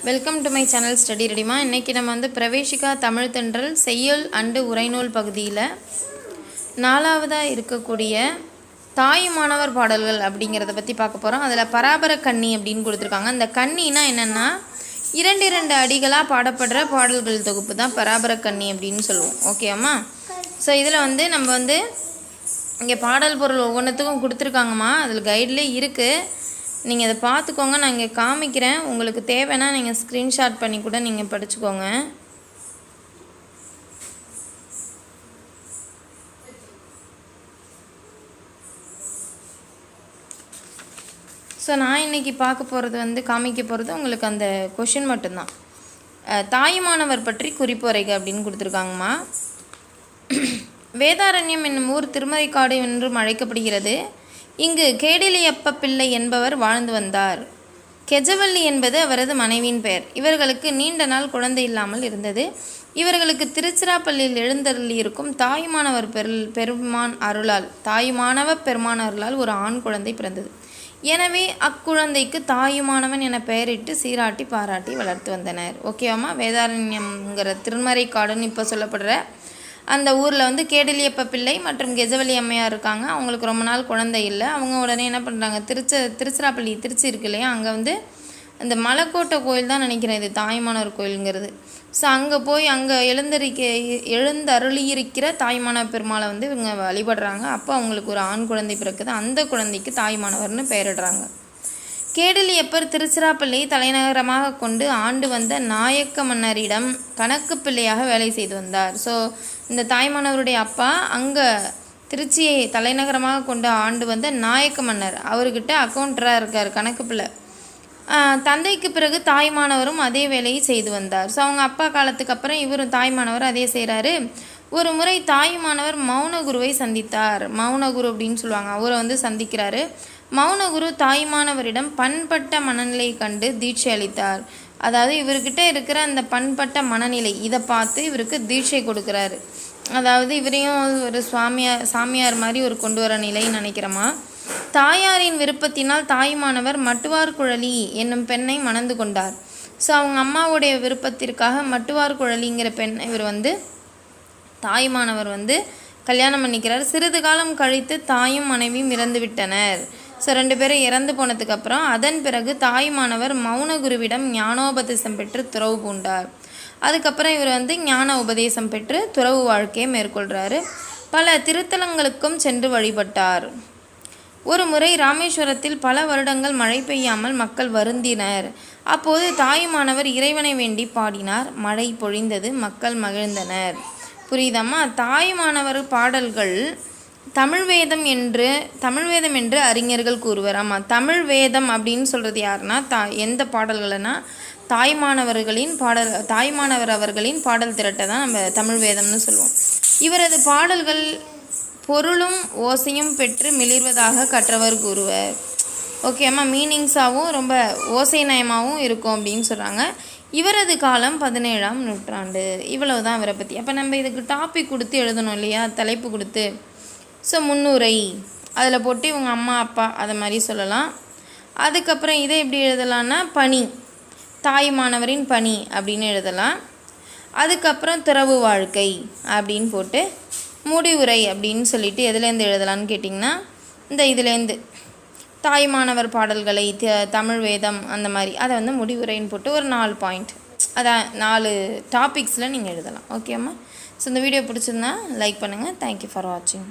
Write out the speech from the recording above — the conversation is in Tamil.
Welcome to my channel study ரெடிமா. இன்றைக்கி நம்ம வந்து பிரவேசிகா தமிழ் தென்றல் செய்யுள் அண்டு உரைநூல் பகுதியில் 4வதாக இருக்கக்கூடிய தாயுமானவர் பாடல்கள் அப்படிங்கிறத பற்றி பார்க்க போகிறோம். அதில் பராபர கன்னி அப்படின்னு கொடுத்துருக்காங்க. அந்த கன்னினா என்னென்னா 2 அடிகளாக பாடப்படுற பாடல்கள் தொகுப்பு தான் பராபர கன்னி அப்படின்னு சொல்லுவோம். ஓகேம்மா? ஸோ இதில் வந்து நம்ம வந்து இங்கே பாடல் பொருள் ஒவ்வொன்றுத்துக்கும் கொடுத்துருக்காங்கம்மா. அதில் கைட்லேயே இருக்குது, நீங்கள் அதை பார்த்துக்கோங்க. நான் இங்கே காமிக்கிறேன், உங்களுக்கு தேவைன்னா நீங்கள் ஸ்க்ரீன்ஷாட் பண்ணி கூட நீங்கள் படிச்சுக்கோங்க. ஸோ நான் இன்றைக்கி பார்க்க போகிறது வந்து காமிக்க போகிறது உங்களுக்கு அந்த கொஷின் மட்டும்தான். தாயுமானவர் பற்றி குறிப்புரைக அப்படின்னு கொடுத்துருக்காங்கம்மா. வேதாரண்யம் என்னும் ஊர் திருமறைக்காடு என்றும் அழைக்கப்படுகிறது. இங்கு கேடிலியப்ப பிள்ளை என்பவர் வாழ்ந்து வந்தார். கெஜவல்லி என்பது அவரது மனைவியின் பெயர். இவர்களுக்கு நீண்ட நாள் குழந்தை இல்லாமல் இருந்தது. இவர்களுக்கு திருச்சிராப்பள்ளியில் எழுந்தருளியிருக்கும் தாயுமானவர் பெருமான் அருளால் ஒரு ஆண் குழந்தை பிறந்தது. எனவே அக்குழந்தைக்கு தாயுமானவன் என பெயரிட்டு சீராட்டி பாராட்டி வளர்த்து வந்தனர். ஓகேவாம்மா? வேதாரண்யம்ங்கிற திருமறைக்காடுன்னு இப்போ சொல்லப்படுற அந்த ஊரில் வந்து கேடிலியப்ப பிள்ளை மற்றும் கெஜவல்லி அம்மையார் இருக்காங்க. அவங்களுக்கு ரொம்ப நாள் குழந்தை இல்லை. அவங்க உடனே என்ன பண்ணுறாங்க, திருச்சிராப்பள்ளி திருச்சி இருக்கு இல்லையா, அங்கே வந்து அந்த மலைக்கோட்டை கோயில் தான் நினைக்கிறேன் இது தாயுமானவர் கோயிலுங்கிறது. ஸோ அங்கே போய் அங்கே எழுந்தருளியிருக்கிற தாயுமானவர் பெருமாளை வந்து இவங்க வழிபடுறாங்க. அப்போ அவங்களுக்கு ஒரு ஆண் குழந்தை பிறக்குது. அந்த குழந்தைக்கு தாயுமானவர்னு பெயரிடுறாங்க. கேடிலியப்பர் திருச்சிராப்பள்ளியை தலைநகரமாக கொண்டு ஆண்டு வந்த நாயக்க மன்னரிடம் கணக்கு பிள்ளையாக வேலை செய்து வந்தார். ஸோ இந்த தாய்மானவருடைய அப்பா அங்கே திருச்சியை தலைநகரமாக கொண்டு ஆண்டு வந்த நாயக்க மன்னர், அவர்கிட்ட அக்கௌண்டராக இருக்கார், கணக்கு பிள்ளை. தந்தைக்கு பிறகு தாய்மானவரும் அதே வேலையை செய்து வந்தார். ஸோ அவங்க அப்பா காலத்துக்கு அப்புறம் இவரும் தாய்மானவர் அதே செய்கிறாரு. ஒரு முறை தாயுமானவர் மௌனகுருவை சந்தித்தார். மௌனகுரு அப்படின்னு சொல்லுவாங்க, அவரை வந்து சந்திக்கிறாரு. மௌனகுரு தாயுமானவரிடம் பண்பட்ட மனநிலை கண்டு தீட்சை அளித்தார். அதாவது இவர்கிட்ட இருக்கிற அந்த பண்பட்ட மனநிலை இதை பார்த்து இவருக்கு தீட்சை கொடுக்குறாரு. அதாவது இவரையும் ஒரு சாமியார் மாதிரி ஒரு கொண்டு வர நிலைன்னு நினைக்கிறோமா. தாயாரின் விருப்பத்தினால் தாயுமானவர் மட்டுவார் குழலி என்னும் பெண்ணை மணந்து கொண்டார். ஸோ அவங்க அம்மாவுடைய விருப்பத்திற்காக மட்டுவார் குழலிங்கிற பெண்ணை இவர் வந்து தாயுமானவர் வந்து கல்யாணம் பண்ணிக்கிறார். சிறிது காலம் கழித்து தாயும் மனைவியும் இறந்து விட்டனர். ஸோ 2 பேரும் இறந்து போனதுக்கப்புறம் அதன் பிறகு தாயுமானவர் மௌனகுருவிடம் ஞானோபதேசம் பெற்று துறவு பூண்டார். அதுக்கப்புறம் இவர் வந்து ஞான உபதேசம் பெற்று துறவு வாழ்க்கையை மேற்கொள்கிறாரு. பல திருத்தலங்களுக்கும் சென்று வழிபட்டார். ஒரு முறை ராமேஸ்வரத்தில் பல வருடங்கள் மழை பெய்யாமல் மக்கள் வருந்தினர். அப்போது தாயுமானவர் இறைவனை வேண்டி பாடினார். மழை பொழிந்தது, மக்கள் மகிழ்ந்தனர். புரியுதாம்மா? தாயுமானவர் பாடல்கள் தமிழ் வேதம் என்று அறிஞர்கள் கூறுவர். ஆமாம், தமிழ் வேதம் அப்படின்னு சொல்கிறது யாருன்னா எந்த பாடல்கள்னா தாய்மானவர் அவர்களின் பாடல் திரட்டை தான் நம்ம தமிழ் வேதம்னு சொல்லுவோம். இவரது பாடல்கள் பொருளும் ஓசையும் பெற்று மிளிர்வதாக கற்றவர் கூறுவர். ஓகேம்மா? மீனிங்ஸாகவும் ரொம்ப ஓசை நயமாகவும் இருக்கும் அப்படின்னு சொல்கிறாங்க. இவரது காலம் 17ஆம் நூற்றாண்டு. இவ்வளவு தான் இவரை பற்றி. அப்போ நம்ம இதுக்கு டாபிக் கொடுத்து எழுதணும் இல்லையா, தலைப்பு கொடுத்து. ஸோ முன்னுரை அதில் போட்டு இவங்க அம்மா அப்பா அதை மாதிரி சொல்லலாம். அதுக்கப்புறம் இதை எப்படி எழுதலான்னா பணி, தாயுமானவரின் பணி அப்படின்னு எழுதலாம். அதுக்கப்புறம் துறவு வாழ்க்கை அப்படின்னு போட்டு முடிவுரை அப்படின்னு சொல்லிட்டு எதுலேருந்து எழுதலான்னு கேட்டிங்கன்னா இதுலேருந்து தாயுமானவர் பாடல்களை தமிழ் வேதம் அந்த மாதிரி அதை வந்து முடிவுரைன்னு போட்டு ஒரு 4 பாயிண்ட், அதான் 4 டாபிக்ஸில் நீங்கள் எழுதலாம். ஓகேம்மா? ஸோ இந்த வீடியோ பிடிச்சிருந்தா லைக் பண்ணுங்கள். தேங்க்யூ ஃபார் வாட்சிங்.